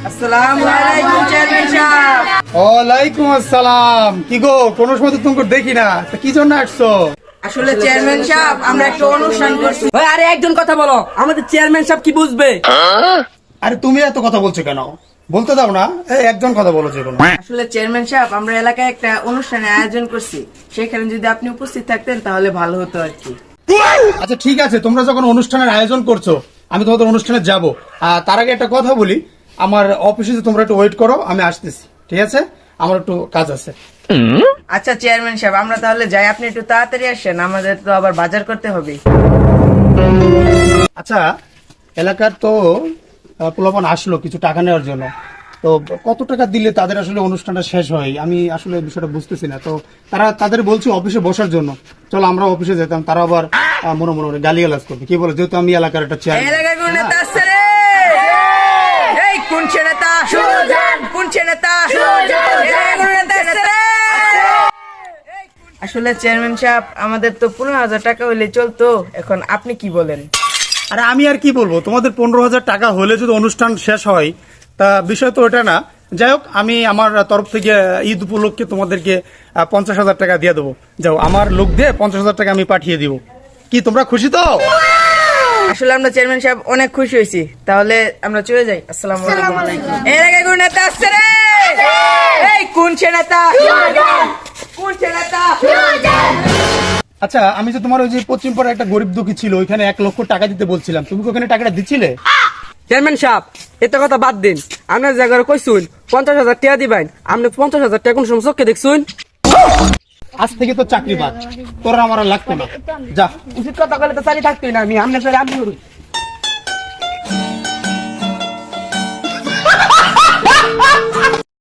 আসসালামু আলাইকুম চেয়ারম্যান সাহেব। ওয়ালাইকুম আসসালাম। কি গো, কোনো সময় তো তোমাকে দেখি না, তা কি জন্য আসছো? আসলে চেয়ারম্যান সাহেব আমরা একটা অনুষ্ঠান করছি। ওই আরে একজন কথা বলো, আমাদের চেয়ারম্যান সাহেব কি বুঝবে? আরে তুমি এত কথা বলছো কেন? বলতে দাও না, এই একজন কথা বলো যে কোনো। আসলে চেয়ারম্যান সাহেব আমরা এলাকায় একটা অনুষ্ঠানের আয়োজন করছি, সেখানে যদি আপনি উপস্থিত থাকতেন তাহলে ভালো হতো আর কি। আচ্ছা ঠিক আছে, তোমরা যখন অনুষ্ঠানের আয়োজন করছো আমি তোমাদের অনুষ্ঠানে যাব। তার আগে একটা কথা বলি, আমার অফিসে তোমরা একটু ওয়েট করো, আমি আসতেছি, ঠিক আছে? আমার একটু কাজ আছে। আচ্ছা চেয়ারম্যান সাহেব আমরা তাহলে যাই, আপনি একটু তাড়াতাড়ি আসেন, আমাদের তো আবার বাজার করতে হবে। আচ্ছা, এলাকার তো পোলাপান আসলো কিছু টাকা নেওয়ার জন্য, তো কত টাকা দিলে তাদের আসলে অনুষ্ঠানটা শেষ হয় আমি আসলে বিষয়টা বুঝতেছি না। তো তাদের বলছি অফিসে বসার জন্য, চলো আমরা অফিসে যেতাম, তারা আবার মনে মনে গালিগালাজ করবে, কি বলে, যেহেতু আমি এলাকার একটা চেয়ার। এলাকায় কোন নেতা আসছে রে? এই কোন সে নেতা? কোন সে নেতা? এলাকায় কোন নেতা আসছে রে? আসলে চেয়ারম্যান সাহেব আমাদের তো 15,000 টাকা হইলে চলতো, এখন আপনি কি বলেন? আরে আমি আর কি বলবো, তোমাদের 15,000 টাকা হলে যদি অনুষ্ঠান শেষ হয়, তা বিষয় তো ওটা না। যাই হোক, আমি আমার তরফ থেকে ঈদ উপলক্ষে তোমাদেরকে 50,000 টাকা দিয়ে দেবো। যাও, আমার লোক দিয়ে 50,000 টাকা আমি পাঠিয়ে দিব। কি তোমরা খুশি তো? আসলে আমরা চেয়ারম্যান সাহেব অনেক খুশি হয়েছি, তাহলে আমরা চলে যাই। আসসালামু আলাইকুম। এলাকায় কোন নেতা আসছে রে? এই কোন সে নেতা? কোন সে নেতা? আচ্ছা, আমি যে তোমার ওই যে পশ্চিম পাড়ায় একটা গরিব দুঃখী ছিল, ওইখানে 1 লক্ষ টাকা দিতে বলছিলাম, তুমি কি ওখানে টাকাটা দিচ্ছিলে? চেয়ারম্যান সাহেব এত কথা বাদ দিন, আপনার জায়গায় কইসুন 50,000 টাকা দিবেন, আপনি 50,000 টাকা কোন সময় চোখে দেখছুন? আজ থেকে তো চাকরি বাদ, তোরা আমার আর লাগতো না, যা। উচিত কথা বলে তো চালিয়ে থাকতোই না, আমি আপনার সাথে আপনি করুন।